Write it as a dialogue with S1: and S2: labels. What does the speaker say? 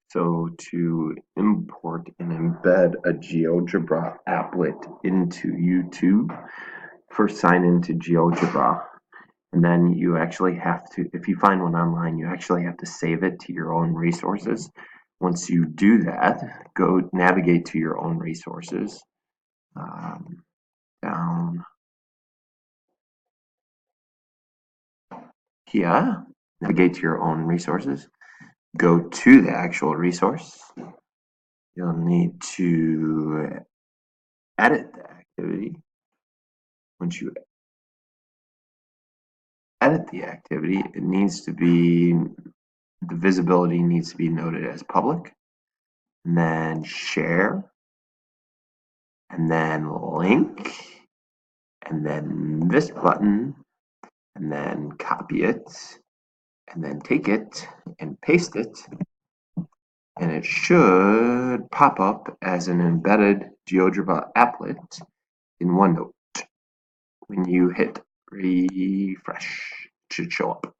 S1: So to import and embed a GeoGebra applet into YouTube, first sign into GeoGebra, and then you actually have to, if you find one online, you actually have to save it to your own resources. Once you do that, go navigate to your own resources, down here, navigate to your own resources, go to the actual resource. You'll need to edit the activity. Once you edit the activity, it needs to be, the visibility needs to be noted as public, and then share, and then link, and then this button, and then copy it, and then take it and paste it, and it should pop up as an embedded GeoGebra applet in OneNote. When you hit refresh, it should show up.